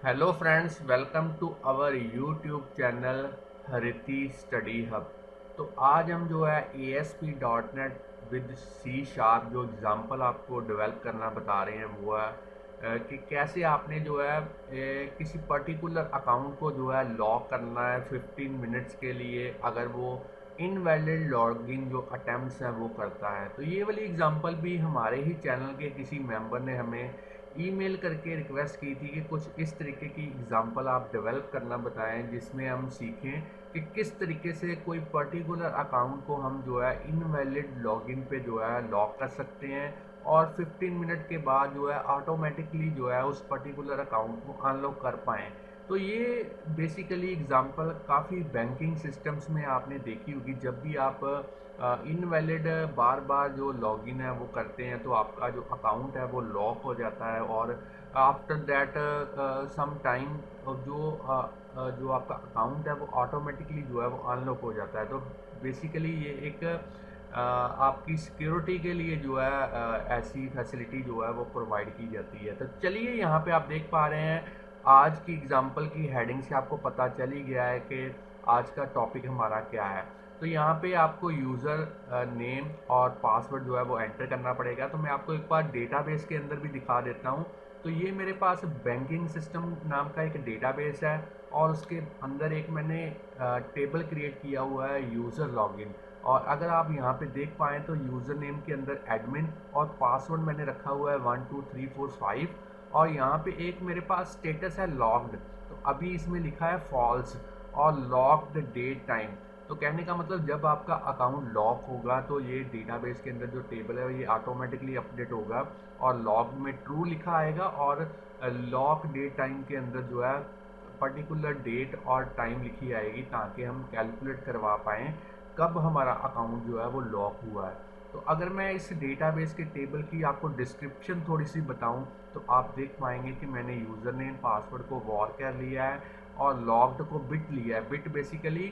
Hello friends, welcome to our YouTube channel Hariti study hub. तो आज हम जो है ASP.NET विद C# जो एग्ज़ाम्पल आपको डेवलप करना बता रहे हैं वो है कि कैसे आपने जो है किसी पर्टिकुलर अकाउंट को जो है लॉक करना है 15 मिनट्स के लिए अगर वो इनवैलिड लॉगिन जो अटैम्प्ट्स हैं वो करता है। तो ये वाली एग्ज़ाम्पल भी हमारे ही चैनल के किसी मेंबर ने हमें ईमेल करके रिक्वेस्ट की थी कि कुछ इस तरीके की एग्जांपल आप डेवलप करना बताएं जिसमें हम सीखें कि किस तरीके से कोई पर्टिकुलर अकाउंट को हम जो है इनवैलिड लॉगिन पे जो है लॉक कर सकते हैं और 15 मिनट के बाद जो है ऑटोमेटिकली जो है उस पर्टिकुलर अकाउंट को अनलॉक कर पाएँ। तो ये बेसिकली एग्जांपल काफ़ी बैंकिंग सिस्टम्स में आपने देखी होगी। जब भी आप इनवैलिड बार बार जो लॉगिन है वो करते हैं तो आपका जो अकाउंट है वो लॉक हो जाता है और आफ्टर दैट सम टाइम जो आपका अकाउंट है वो ऑटोमेटिकली जो है वो अनलॉक हो जाता है। तो बेसिकली ये एक आपकी सिक्योरिटी के लिए जो है ऐसी फैसिलिटी जो है वो प्रोवाइड की जाती है। तो चलिए यहाँ पे आप देख पा रहे हैं आज की एग्जांपल की हेडिंग से आपको पता चल ही गया है कि आज का टॉपिक हमारा क्या है। तो यहाँ पे आपको यूज़र नेम और पासवर्ड जो है वो एंटर करना पड़ेगा। तो मैं आपको एक बार डेटाबेस के अंदर भी दिखा देता हूँ। तो ये मेरे पास बैंकिंग सिस्टम नाम का एक डेटाबेस है और उसके अंदर एक मैंने टेबल क्रिएट किया हुआ है यूज़र लॉगिन। और अगर आप यहाँ पे देख पाएँ तो यूज़र नेम के अंदर एडमिन और पासवर्ड मैंने रखा हुआ है 12345 और यहाँ पे एक मेरे पास स्टेटस है लॉग्ड। तो अभी इसमें लिखा है फॉल्स और लॉक्ड डेट टाइम। तो कहने का मतलब जब आपका अकाउंट लॉक होगा तो ये डेटाबेस के अंदर जो टेबल है ये ऑटोमेटिकली अपडेट होगा और लॉग में ट्रू लिखा आएगा और लॉक डेट टाइम के अंदर जो है पर्टिकुलर डेट और टाइम लिखी आएगी ताकि हम कैलकुलेट करवा पाएँ कब हमारा अकाउंट जो है वो लॉक हुआ है। तो अगर मैं इस डेटाबेस के टेबल की आपको डिस्क्रिप्शन थोड़ी सी बताऊं तो आप देख पाएंगे कि मैंने यूज़र नेम पासवर्ड को वॉर कर लिया है और लॉग्ड को बिट लिया है। बिट बेसिकली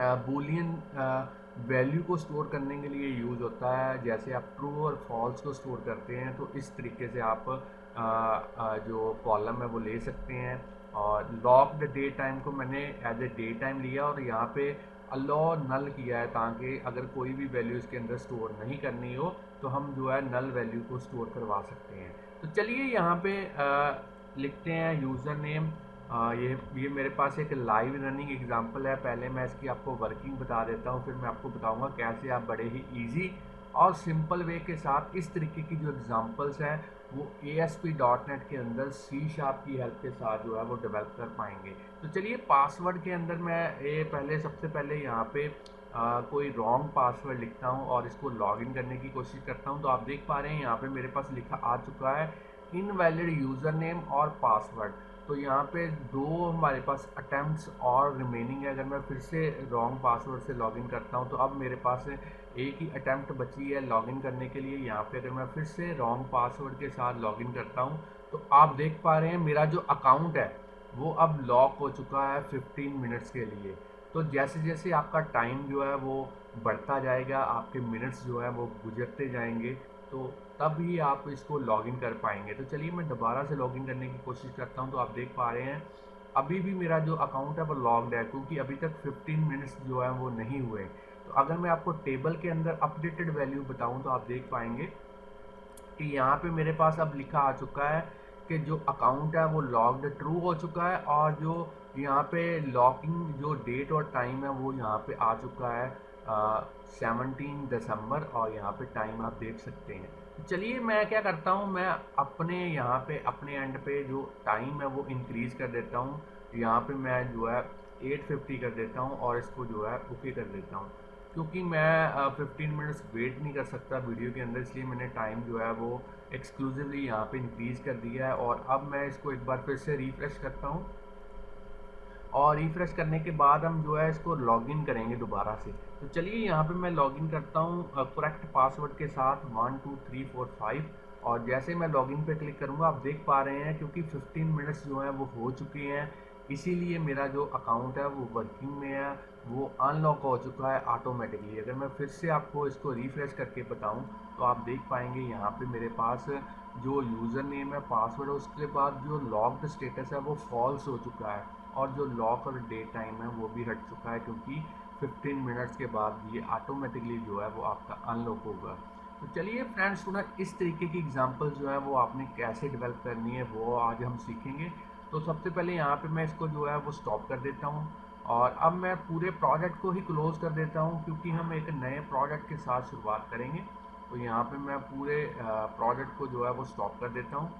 बूलियन वैल्यू को स्टोर करने के लिए यूज़ होता है। जैसे आप ट्रू और फॉल्स को स्टोर करते हैं तो इस तरीके से आप जो कॉलम है वो ले सकते हैं। और लॉक्ड डे टाइम को मैंने एज ए डे टाइम लिया और यहाँ पे अलो नल किया है ताकि अगर कोई भी वैल्यू इसके अंदर स्टोर नहीं करनी हो तो हम जो है नल वैल्यू को स्टोर करवा सकते हैं। तो चलिए यहाँ पे लिखते हैं यूज़र नेम। ये मेरे पास एक लाइव रनिंग एग्जांपल है। पहले मैं इसकी आपको वर्किंग बता देता हूँ, फिर मैं आपको बताऊँगा कैसे आप बड़े ही इजी और सिंपल वे के साथ इस तरीके की जो एग्जांपल्स हैं वो ASP.NET के अंदर C# की हेल्प के साथ जो है वो डेवलप कर पाएंगे। तो चलिए पासवर्ड के अंदर मैं सबसे पहले यहाँ पे कोई रॉन्ग पासवर्ड लिखता हूँ और इसको लॉगिन करने की कोशिश करता हूँ। तो आप देख पा रहे हैं यहाँ पे मेरे पास लिखा आ चुका है इनवैलिड यूज़र नेम और पासवर्ड। तो यहाँ पे दो हमारे पास अटैम्प्ट्स और रिमेनिंग है। अगर मैं फिर से रॉन्ग पासवर्ड से लॉगिन करता हूँ तो अब मेरे पास एक ही अटैम्प्ट बची है लॉगिन करने के लिए। यहाँ पे अगर मैं फिर से रॉन्ग पासवर्ड के साथ लॉगिन करता हूँ तो आप देख पा रहे हैं मेरा जो अकाउंट है वो अब लॉक हो चुका है 15 मिनट्स के लिए। तो जैसे जैसे आपका टाइम जो है वो बढ़ता जाएगा, आपके मिनट्स जो है वो गुजरते जाएंगे, तो तब ही आप इसको लॉगिन कर पाएंगे। तो चलिए मैं दोबारा से लॉगिन करने की कोशिश करता हूँ। तो आप देख पा रहे हैं अभी भी मेरा जो अकाउंट है वो लॉग्ड है क्योंकि अभी तक 15 मिनट्स जो है वो नहीं हुए। तो अगर मैं आपको टेबल के अंदर अपडेटेड वैल्यू बताऊँ तो आप देख पाएंगे कि यहाँ पे मेरे पास अब लिखा आ चुका है कि जो अकाउंट है वो लॉग्ड ट्रू हो चुका है और जो यहाँ पे लॉकिंग जो डेट और टाइम है वो यहाँ पे आ चुका है 17 दिसंबर और यहाँ पे टाइम आप देख सकते हैं। तो चलिए मैं क्या करता हूँ, मैं अपने यहाँ पे अपने एंड पे जो टाइम है वो इंक्रीज़ कर देता हूँ। यहाँ पे मैं जो है 850 कर देता हूँ और इसको जो है ओके कर देता हूँ क्योंकि मैं 15 मिनट्स वेट नहीं कर सकता वीडियो के अंदर, इसलिए मैंने टाइम जो है वो एक्सक्लूसिवली यहाँ पे इंक्रीज़ कर दिया है। और अब मैं इसको एक बार फिर से रिफ़्रेश करता हूँ और रिफ़्रेश करने के बाद हम जो है इसको लॉगिन करेंगे दोबारा से। तो चलिए यहाँ पे मैं लॉगिन करता हूँ करेक्ट पासवर्ड के साथ 12345 और जैसे मैं लॉगिन पे क्लिक करूँगा आप देख पा रहे हैं क्योंकि 15 मिनट्स जो हैं वो हो चुके हैं, इसीलिए मेरा जो अकाउंट है वो वर्किंग में है, वो अनलॉक हो चुका है ऑटोमेटिकली। अगर मैं फिर से आपको इसको रिफ़्रेश करके बताऊँ तो आप देख पाएंगे यहाँ पे मेरे पास जो यूज़र नेम है, पासवर्ड है, उसके बाद जो लॉक्ड स्टेटस है वो फॉल्स हो चुका है और जो लॉक और डे टाइम है वो भी हट चुका है, क्योंकि 15 मिनट्स के बाद ये ऑटोमेटिकली जो है वो आपका अनलॉक होगा। तो चलिए फ्रेंड्स, थोड़ा इस तरीके की एग्जांपल जो है वो आपने कैसे डेवलप करनी है वो आज हम सीखेंगे। तो सबसे पहले यहाँ पे मैं इसको जो है वो स्टॉप कर देता हूँ और अब मैं पूरे प्रोजेक्ट को ही क्लोज कर देता हूँ, क्योंकि हम एक नए प्रोजेक्ट के साथ शुरुआत करेंगे। तो यहाँ पे मैं पूरे प्रोजेक्ट को जो है वो स्टॉप कर देता हूँ।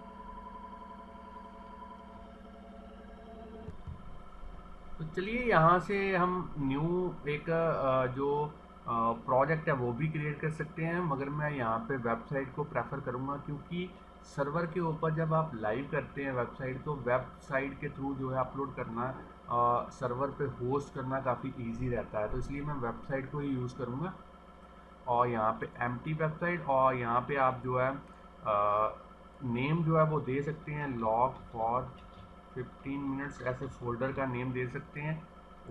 तो चलिए यहाँ से हम न्यू एक जो प्रोजेक्ट है वो भी क्रिएट कर सकते हैं, मगर मैं यहाँ पे वेबसाइट को प्रेफर करूँगा, क्योंकि सर्वर के ऊपर जब आप लाइव करते हैं वेबसाइट, तो वेबसाइट के थ्रू जो है अपलोड करना, सर्वर पे होस्ट करना काफ़ी इजी रहता है। तो इसलिए मैं वेबसाइट को ही यूज़ करूँगा और यहाँ पे एम्प्टी वेबसाइट, और यहाँ पे आप जो है नेम जो है वो दे सकते हैं लॉग फॉर 15 मिनट्स, ऐसे फोल्डर का नेम दे सकते हैं।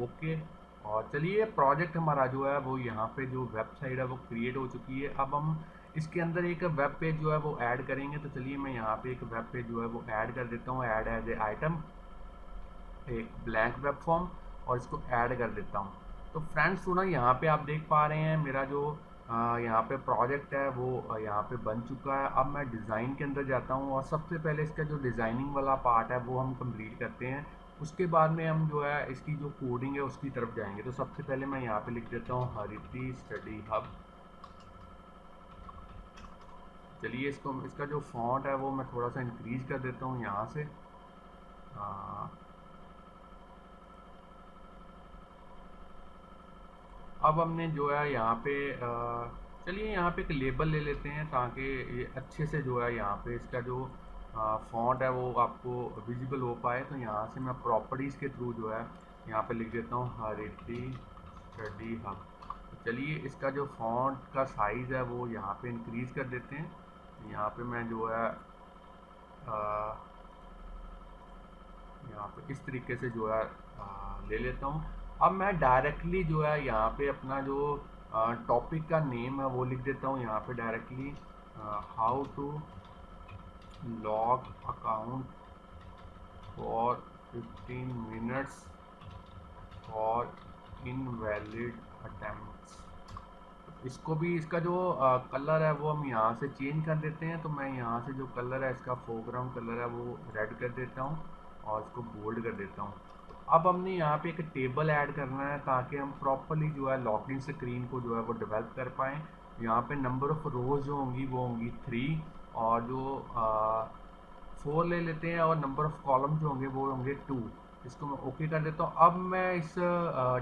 ओके, और चलिए प्रोजेक्ट हमारा जो है वो यहाँ पे जो वेबसाइट है वो क्रिएट हो चुकी है। अब हम इसके अंदर एक वेब पेज जो है वो ऐड करेंगे। तो चलिए मैं यहाँ पे एक वेब पेज जो है वो ऐड कर देता हूँ, ऐड एज ए आइटम, एक ब्लैंक वेब फॉर्म, और इसको ऐड कर देता हूँ। तो फ्रेंड्स थोड़ा यहाँ पे आप देख पा रहे हैं मेरा जो यहाँ पे प्रोजेक्ट है वो यहाँ पे बन चुका है। अब मैं डिज़ाइन के अंदर जाता हूँ और सबसे पहले इसका जो डिज़ाइनिंग वाला पार्ट है वो हम कंप्लीट करते हैं। उसके बाद में हम जो है इसकी जो कोडिंग है उसकी तरफ जाएंगे। तो सबसे पहले मैं यहाँ पे लिख देता हूँ हरिती स्टडी हब। चलिए इसका जो फॉन्ट है वो मैं थोड़ा सा इंक्रीज कर देता हूँ यहाँ से। अब हमने जो है यहाँ पे चलिए यहाँ पे एक लेबल ले लेते हैं, ताकि ये अच्छे से जो है यहाँ पे इसका जो फॉन्ट है वो आपको विजिबल हो पाए। तो यहाँ से मैं प्रॉपर्टीज़ के थ्रू जो है यहाँ पे लिख देता हूँ हरिती स्टडी हब। चलिए इसका जो फॉन्ट का साइज़ है वो यहाँ पे इंक्रीज़ कर देते हैं। यहाँ पे मैं जो है यहाँ पे इस तरीके से जो है ले लेता हूँ। अब मैं डायरेक्टली जो है यहाँ पे अपना जो टॉपिक का नेम है वो लिख देता हूँ यहाँ पे directly, how to log account for 15 minutes for invalid attempts. इसको भी इसका जो कलर है वो हम यहाँ से चेंज कर देते हैं। तो मैं यहाँ से जो कलर है इसका फोरग्राउंड कलर है वो रेड कर देता हूँ और इसको बोल्ड कर देता हूँ। अब हमने यहाँ पे एक टेबल ऐड करना है, ताकि हम प्रॉपरली जो है लॉगिन स्क्रीन को जो है वो डेवलप कर पाएँ। यहाँ पे नंबर ऑफ रोज जो होंगी वो होंगी 3, और जो 4 ले लेते हैं, और नंबर ऑफ कॉलम जो होंगे वो होंगे 2। इसको मैं ओके कर देता हूँ। अब मैं इस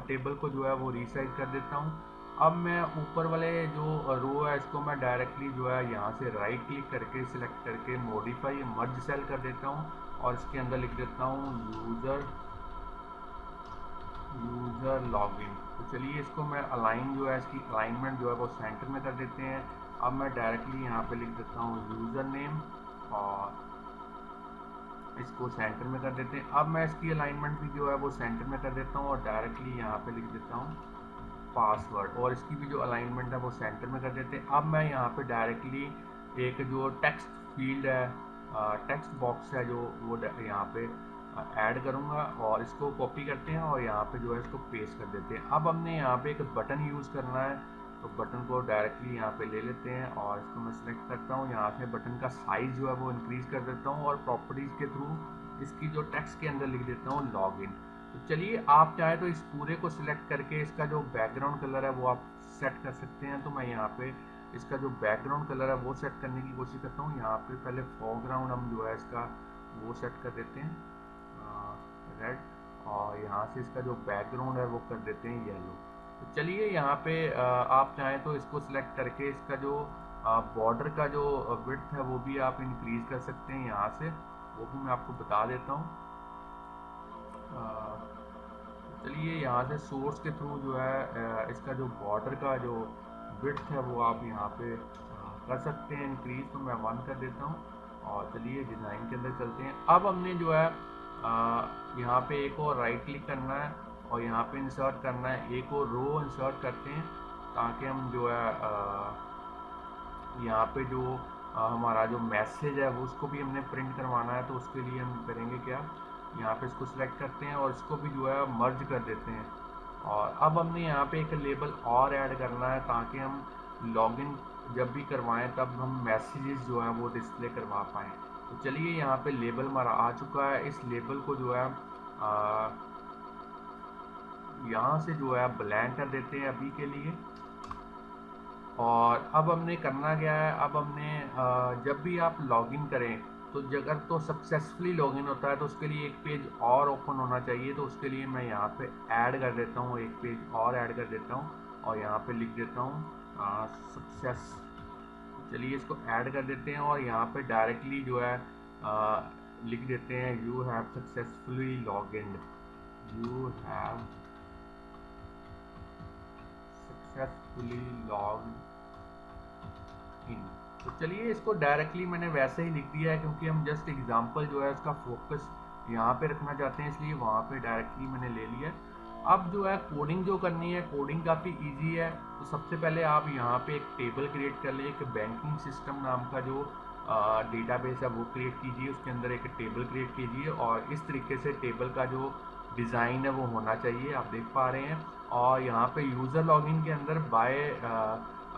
टेबल को जो है वो रीसाइज कर देता हूँ। अब मैं ऊपर वाले जो रो है इसको मैं डायरेक्टली जो है यहाँ से राइट क्लिक करके सिलेक्ट करके मॉडिफाई मर्ज सेल कर देता हूँ, और इसके अंदर लिख देता हूँ यूज़र लॉगिन। तो चलिए इसको मैं अलाइन जो है इसकी अलाइनमेंट जो है वो सेंटर में कर देते हैं। अब मैं डायरेक्टली यहाँ पे लिख देता हूँ यूज़र नेम और इसको सेंटर में कर देते हैं। अब मैं इसकी अलाइनमेंट भी जो है वो सेंटर में कर देता हूँ और डायरेक्टली यहाँ पे लिख देता हूँ पासवर्ड, और इसकी भी जो अलाइनमेंट है वो सेंटर में कर देते हैं। अब मैं यहाँ पे डायरेक्टली एक जो टेक्स्ट फील्ड है, टेक्स्ट बॉक्स है जो वो यहाँ पे ऐड करूँगा, और इसको कॉपी करते हैं और यहाँ पे जो है इसको पेस्ट कर देते हैं। अब हमने यहाँ पे एक बटन यूज़ करना है, तो बटन को डायरेक्टली यहाँ पे ले लेते हैं और इसको मैं सिलेक्ट करता हूँ। यहाँ से बटन का साइज़ जो है वो इंक्रीज़ कर देता हूँ और प्रॉपर्टीज़ के थ्रू इसकी जो टेक्स्ट के अंदर लिख देता हूँ लॉगिन। तो चलिए आप चाहे तो इस पूरे को सिलेक्ट करके इसका जो बैकग्राउंड कलर है वो आप सेट कर सकते हैं। तो मैं यहाँ पे इसका जो बैकग्राउंड कलर है वो सेट करने की कोशिश करता हूँ। यहाँ पे पहले फोरग्राउंड हम जो है इसका वो सेट कर देते हैं रेड, और यहाँ से इसका जो बैकग्राउंड है वो कर देते हैं येलो। तो चलिए यहाँ पे आप चाहें तो इसको सिलेक्ट करके इसका जो बॉर्डर का जो विड्थ है वो भी आप इंक्रीज कर सकते हैं यहाँ से, वो भी मैं आपको बता देता हूँ। चलिए यहाँ से सोर्स के थ्रू जो है इसका जो बॉर्डर का जो विड्थ है वो आप यहाँ पे कर सकते हैं इंक्रीज। तो मैं 1 कर देता हूँ और चलिए डिज़ाइन के अंदर चलते हैं। अब हमने जो है यहाँ पे एक और राइट क्लिक करना है और यहाँ पे इंसर्ट करना है, एक और रो इंसर्ट करते हैं, ताकि हम जो है यहाँ पे जो हमारा जो मैसेज है वो उसको भी हमने प्रिंट करवाना है, तो उसके लिए हम करेंगे क्या, यहाँ पे इसको सिलेक्ट करते हैं और इसको भी जो है मर्ज कर देते हैं। और अब हमने यहाँ पे एक लेबल और ऐड करना है ताकि हम लॉगिन जब भी करवाएं तब हम मैसेजेस जो हैं वो डिस्प्ले करवा पाएँ। तो चलिए यहाँ पे लेबल हमारा आ चुका है। इस लेबल को जो है यहाँ से जो है ब्लैंक कर देते हैं अभी के लिए। और अब हमने करना क्या है, अब हमने जब भी आप लॉगिन करें तो अगर तो सक्सेसफुली लॉगिन होता है तो उसके लिए एक पेज और ओपन होना चाहिए। तो उसके लिए मैं यहाँ पे ऐड कर देता हूँ, एक पेज और ऐड कर देता हूँ और यहाँ पे लिख देता हूँ सक्सेस। चलिए इसको ऐड कर देते हैं और यहाँ पे डायरेक्टली जो है लिख देते हैं you have successfully login, you have successfully log in. तो चलिए इसको डायरेक्टली मैंने वैसे ही लिख दिया है क्योंकि हम जस्ट एग्जांपल जो है उसका फोकस यहाँ पे रखना चाहते हैं, इसलिए वहाँ पे डायरेक्टली मैंने ले लिया। अब जो है कोडिंग जो करनी है, कोडिंग काफ़ी इजी है। तो सबसे पहले आप यहाँ पे एक टेबल क्रिएट कर लें, एक बैंकिंग सिस्टम नाम का जो डेटाबेस है वो क्रिएट कीजिए, उसके अंदर एक टेबल क्रिएट कीजिए और इस तरीके से टेबल का जो डिज़ाइन है वो होना चाहिए, आप देख पा रहे हैं। और यहाँ पे यूज़र लॉगिन के अंदर बाय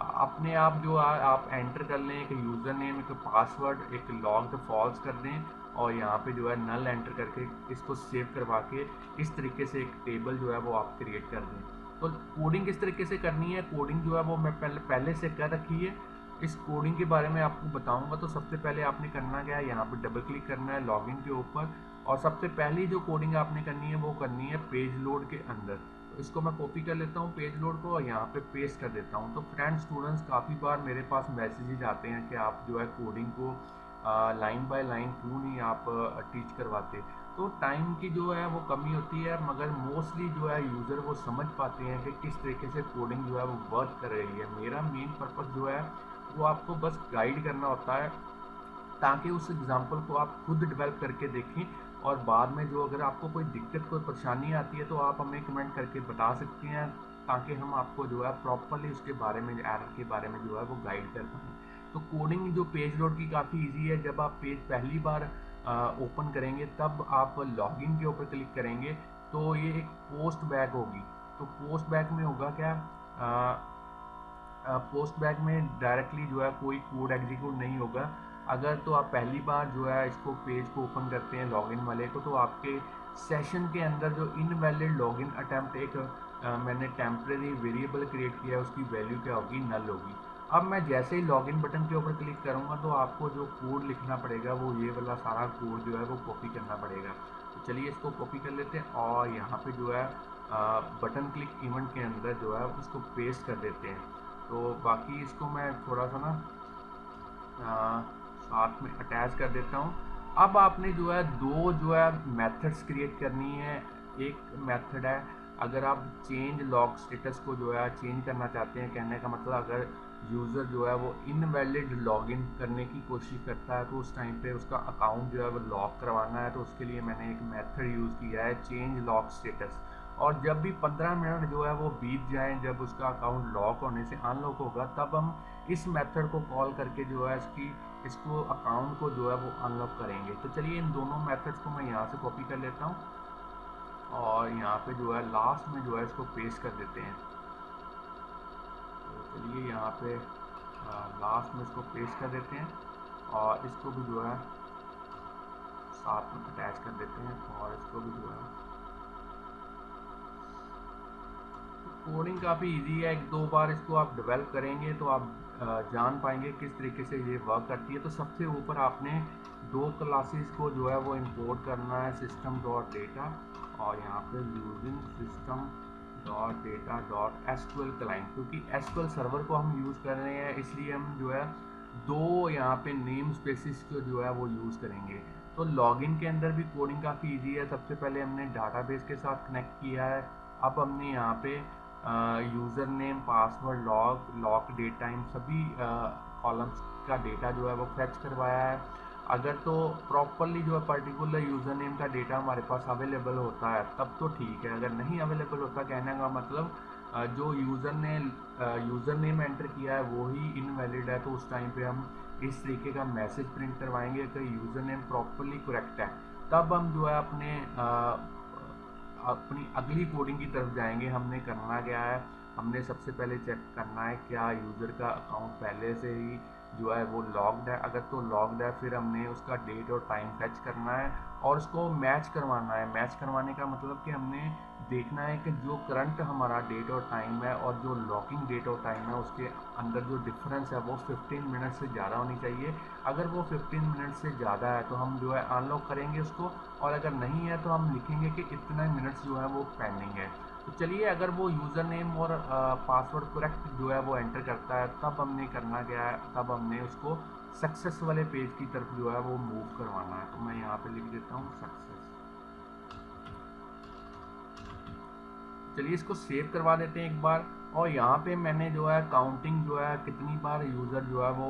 अपने आप जो आप एंटर कर लें एक यूज़र नेम, एक पासवर्ड, एक लॉग्ड फॉल्स कर दें और यहाँ पे जो है नल एंटर करके इसको सेव करवा के इस तरीके से एक टेबल जो है वो आप क्रिएट कर दें। तो कोडिंग किस तरीके से करनी है, कोडिंग जो है वो मैं पहले से कर रखी है। इस कोडिंग के बारे में आपको बताऊंगा। तो सबसे पहले आपने करना क्या है, यहाँ पे डबल क्लिक करना है लॉगिन के ऊपर और सबसे पहली जो कोडिंग आपने करनी है वो करनी है पेज लोड के अंदर। तो इसको मैं कॉपी कर लेता हूँ पेज लोड को और यहाँ पे पेस्ट कर देता हूँ। तो फ्रेंड्स स्टूडेंट्स काफ़ी बार मेरे पास मैसेजेज आते हैं कि आप जो है कोडिंग को लाइन बाय लाइन क्यों नहीं आप टीच करवाते। तो टाइम की जो है वो कमी होती है, मगर मोस्टली जो है यूज़र वो समझ पाते हैं कि किस तरीके से कोडिंग जो है वो वर्क कर रही है। मेरा मेन पर्पज़ जो है वो आपको बस गाइड करना होता है ताकि उस एग्ज़ाम्पल को आप खुद डेवलप करके देखें और बाद में जो अगर आपको कोई दिक्कत कोई परेशानी आती है तो आप हमें कमेंट करके बता सकते हैं ताकि हम आपको जो है प्रॉपरली उसके बारे में, एरर के बारे में जो है वो गाइड कर पाएँ। तो कोडिंग जो पेज लोड की काफ़ी इजी है। जब आप पेज पहली बार ओपन करेंगे तब आप लॉगिन के ऊपर क्लिक करेंगे तो ये एक पोस्ट बैग होगी। तो पोस्ट बैग में होगा क्या, पोस्ट बैग में डायरेक्टली जो है कोई कोड एग्जीक्यूट नहीं होगा। अगर तो आप पहली बार जो है इसको पेज को ओपन करते हैं लॉगिन वाले को तो आपके सेशन के अंदर जो इनवैलिड लॉगिन अटैम्प्ट एक मैंने टेम्परेरी वेरिएबल क्रिएट किया है उसकी वैल्यू क्या होगी, नल होगी। अब मैं जैसे ही लॉगिन बटन के ऊपर क्लिक करूँगा तो आपको जो कोड लिखना पड़ेगा वो ये वाला सारा कोड जो है वो कॉपी करना पड़ेगा। तो चलिए इसको कॉपी कर लेते हैं और यहाँ पे जो है बटन क्लिक इवेंट के अंदर जो है इसको पेस्ट कर देते हैं। तो बाकी इसको मैं थोड़ा सा ना साथ में अटैच कर देता हूँ। अब आपने जो है दो जो है मेथड्स क्रिएट करनी है। एक मेथड है अगर आप चेंज लॉग स्टेटस को जो है चेंज करना चाहते हैं, कहने का मतलब अगर यूज़र जो है वो इनवैलिड लॉगिन करने की कोशिश करता है तो उस टाइम पे उसका अकाउंट जो है वो लॉक करवाना है। तो उसके लिए मैंने एक मेथड यूज़ किया है चेंज लॉग स्टेटस। और जब भी 15 मिनट जो है वो बीत जाएं, जब उसका अकाउंट लॉक होने से अनलॉक होगा, तब हम इस मेथड को कॉल करके जो है इसको अकाउंट को जो है वो अनलॉक करेंगे। तो चलिए इन दोनों मेथड्स को मैं यहाँ से कॉपी कर लेता हूँ और यहाँ पे जो है लास्ट में जो है इसको पेस्ट कर देते हैं। तो चलिए यहाँ पे लास्ट में इसको पेस्ट कर देते हैं और इसको भी जो है साथ में अटैच कर देते हैं और इसको भी जो है। कोडिंग काफ़ी इजी है, एक दो बार इसको आप डेवलप करेंगे तो आप जान पाएंगे किस तरीके से ये वर्क करती है। तो सबसे ऊपर आपने दो क्लासेस को जो है वो इंपोर्ट करना है, सिस्टम डॉट डेटा और यहाँ पे using system dot data dot SQL client, क्योंकि एसक्यूएल सर्वर को हम यूज़ कर रहे हैं इसलिए हम जो है दो यहाँ पे नेम स्पेसिस को जो है वो यूज़ करेंगे। तो लॉगिन के अंदर भी कोडिंग काफ़ी इजी है। सबसे पहले हमने डाटाबेस के साथ कनेक्ट किया है। अब हमने यहाँ पे user name, password, lock date time सभी कॉलम्स का डेटा जो है वो फेच करवाया है। अगर तो प्रॉपरली जो है पर्टिकुलर यूज़र नेम का डेटा हमारे पास अवेलेबल होता है तब तो ठीक है, अगर नहीं अवेलेबल होता कहने का मतलब जो यूज़र नेम एंटर किया है वो ही इनवैलिड है, तो उस टाइम पे हम इस तरीके का मैसेज प्रिंट करवाएंगे कि यूज़र नेम प्रॉपरली करेक्ट है। तब हम जो है अपनी अगली कोडिंग की तरफ जाएंगे। हमने करना क्या है, हमने सबसे पहले चेक करना है क्या यूज़र का अकाउंट पहले से ही जो है वो लॉग्ड है। अगर तो लॉग्ड है फिर हमने उसका डेट और टाइम फेच करना है और उसको मैच करवाना है। मैच करवाने का मतलब कि हमने देखना है कि जो करंट हमारा डेट और टाइम है और जो लॉकिंग डेट और टाइम है उसके अंदर जो डिफरेंस है वो 15 मिनट से ज़्यादा होनी चाहिए। अगर वो 15 मिनट से ज़्यादा है तो हम जो है अनलॉक करेंगे उसको, और अगर नहीं है तो हम लिखेंगे कि इतना मिनट्स जो है वो पेंडिंग है। तो चलिए, अगर वो यूज़र नेम और पासवर्ड करेक्ट जो है वो एंटर करता है तब हमने करना क्या है, तब हमने उसको सक्सेस वाले पेज की तरफ जो है वो मूव करवाना है। तो मैं यहाँ पे लिख देता हूँ सक्सेस। चलिए इसको सेव करवा देते हैं एक बार। और यहाँ पे मैंने जो है काउंटिंग जो है कितनी बार यूज़र जो है वो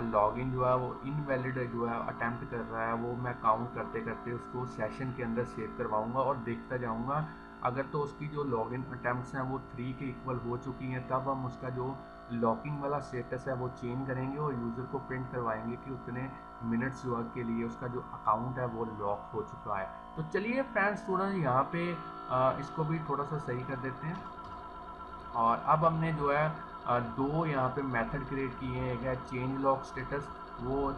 लॉगिन जो है वो इनवैलिड जो है अटैम्प्ट कर रहा है वो मैं काउंट करते करते उसको सेशन के अंदर सेव करवाऊंगा और देखता जाऊंगा। अगर तो उसकी जो लॉगिन अटैम्प्ट्स हैं वो 3 के इक्वल हो चुकी हैं तब हम उसका जो लॉकिंग वाला स्टेटस है वो चेंज करेंगे और यूज़र को प्रिंट करवाएंगे कि उतने मिनट्स जो के लिए उसका जो अकाउंट है वो लॉक हो चुका है। तो चलिए फ्रेंड्स, थोड़ा यहाँ पे इसको भी थोड़ा सा सही कर देते हैं। और अब हमने जो है दो यहाँ पे मेथड क्रिएट किए हैं। एक है चेंज लॉक स्टेटस, वो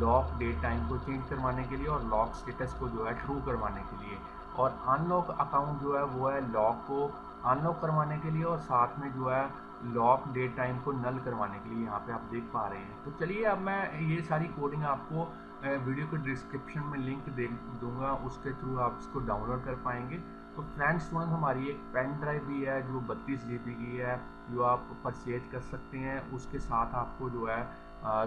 लॉक डेट टाइम को चेंज करवाने के लिए और लॉक स्टेटस को जो है ट्रू करवाने के लिए, और अनलॉक अकाउंट जो है वो है लॉक को अनलॉक करवाने के लिए और साथ में जो है लॉक डेट टाइम को नल करवाने के लिए। यहाँ पे आप देख पा रहे हैं। तो चलिए अब मैं ये सारी कोडिंग आपको वीडियो के डिस्क्रिप्शन में लिंक दे दूंगा, उसके थ्रू आप इसको डाउनलोड कर पाएंगे। तो फ्रेंड्स स्टूडेंट, हमारी एक पेन ड्राइव भी है जो 32 GB की है जो आप परचेज कर सकते हैं। उसके साथ आपको जो है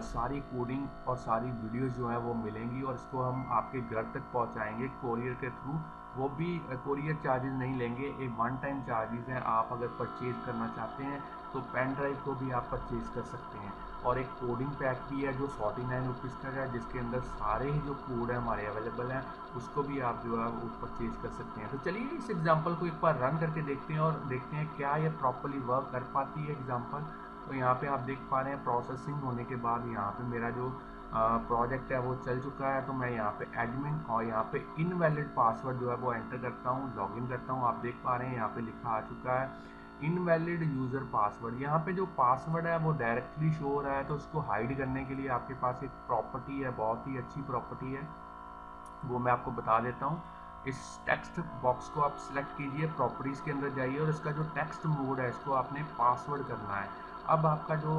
सारी कोडिंग और सारी वीडियोस जो है वो मिलेंगी और इसको हम आपके घर तक पहुंचाएंगे कोरियर के थ्रू। वो भी कोरियर चार्जेस नहीं लेंगे, एक वन टाइम चार्जेस हैं। आप अगर परचेज करना चाहते हैं तो पेन ड्राइव को भी आप परचेज कर सकते हैं। और एक कोडिंग पैक भी है जो 49 रुपीज़ का है, जिसके अंदर सारे ही जो कोड है हमारे अवेलेबल हैं, उसको भी आप जो है वो परचेज कर सकते हैं। तो चलिए इस एग्जांपल को एक बार रन करके देखते हैं और देखते हैं क्या ये प्रॉपर्ली वर्क कर पाती है एग्जांपल। तो यहाँ पे आप देख पा रहे हैं प्रोसेसिंग होने के बाद यहाँ पे मेरा जो प्रोजेक्ट है वो चल चुका है। तो मैं यहाँ पे एडमिन और यहाँ पे इनवैलिड पासवर्ड जो है वो एंटर करता हूँ, लॉगिन करता हूँ। आप देख पा रहे हैं यहाँ पे लिखा आ चुका है इनवैलिड यूज़र पासवर्ड। यहाँ पे जो पासवर्ड है वो डायरेक्टली शो हो रहा है, तो उसको हाइड करने के लिए आपके पास एक प्रॉपर्टी है, बहुत ही अच्छी प्रॉपर्टी है, वो मैं आपको बता देता हूँ। इस टेक्स्ट बॉक्स को आप सिलेक्ट कीजिए, प्रॉपर्टीज़ के अंदर जाइए और इसका जो टेक्स्ट मोड है इसको आपने पासवर्ड करना है। अब आपका जो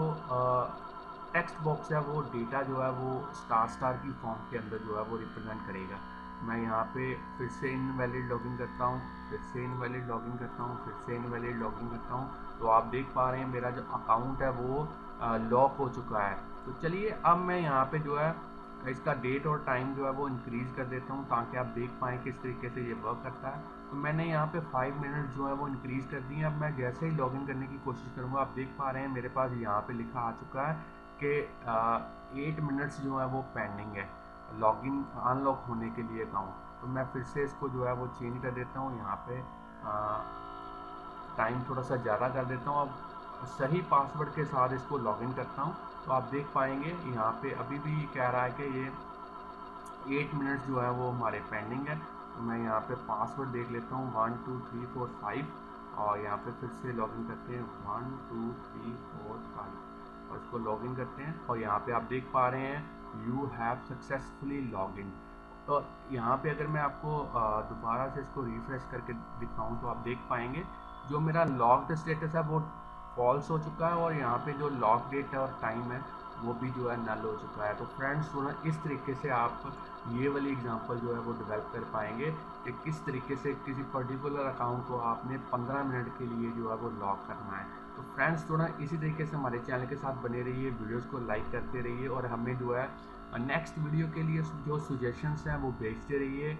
टेक्स्ट बॉक्स है वो डेटा जो है वो स्टार स्टार की फॉर्म के अंदर जो है वो रिप्रेजेंट करेगा। मैं यहाँ पे फिर से इनवैलिड लॉगिन करता हूँ, फिर से इनवैलिड लॉगिन करता हूँ, फिर से इनवैलिड लॉगिन करता हूँ। तो आप देख पा रहे हैं मेरा जो अकाउंट है वो लॉक हो चुका है। तो चलिए अब मैं यहाँ पे जो है इसका डेट और टाइम जो है वो इंक्रीज़ कर देता हूँ ताकि आप देख पाएँ किस तरीके से ये वर्क करता है। तो मैंने यहाँ पे 5 मिनट जो है वो इंक्रीज़ कर दिए। अब मैं जैसे ही लॉगिन करने की कोशिश करूँगा, आप देख पा रहे हैं मेरे पास यहाँ पे लिखा आ चुका है कि 8 मिनट्स जो है वो पेंडिंग है लॉगिन अनलॉक होने के लिए अकाउंट। तो मैं फिर से इसको जो है वो चेंज कर देता हूँ, यहाँ पे टाइम थोड़ा सा ज़्यादा कर देता हूँ। अब सही पासवर्ड के साथ इसको लॉगिन करता हूँ तो आप देख पाएंगे यहाँ पे अभी भी कह रहा है कि ये 8 मिनट्स जो है वो हमारे पेंडिंग है। तो मैं यहाँ पे पासवर्ड देख लेता हूँ 1 2 3 4 5 और यहाँ पे फिर से लॉगिन करते हैं 1 2 3 4 5 और इसको लॉगिन करते हैं। और यहाँ पे आप देख पा रहे हैं यू हैव सक्सेसफुली लॉगिन। तो यहाँ पे अगर मैं आपको दोबारा से इसको रिफ्रेश करके दिखाऊँ तो आप देख पाएंगे जो मेरा लॉग्ड स्टेटस है वो फॉल्स हो चुका है और यहाँ पे जो लॉक डेट है और टाइम है वो भी जो है नल हो चुका है। तो फ्रेंड्स इस तरीके से आप ये वाली एग्जांपल जो है वो डेवलप कर पाएंगे कि किस तरीके से किसी पर्टिकुलर अकाउंट को आपने 15 मिनट के लिए जो है वो लॉक करना है। तो फ्रेंड्स इसी तरीके से हमारे चैनल के साथ बने रहिए, वीडियोज़ को लाइक करते रहिए और हमें जो है नेक्स्ट वीडियो के लिए जो सजेशंस हैं वो भेजते रहिए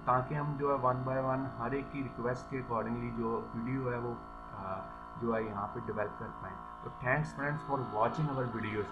ताकि हम जो है 1 बाय 1 हर एक की रिक्वेस्ट के अकॉर्डिंगली जो वीडियो है वो जो है यहाँ पे डेवलप कर पाएँ। तो thanks friends for watching our videos.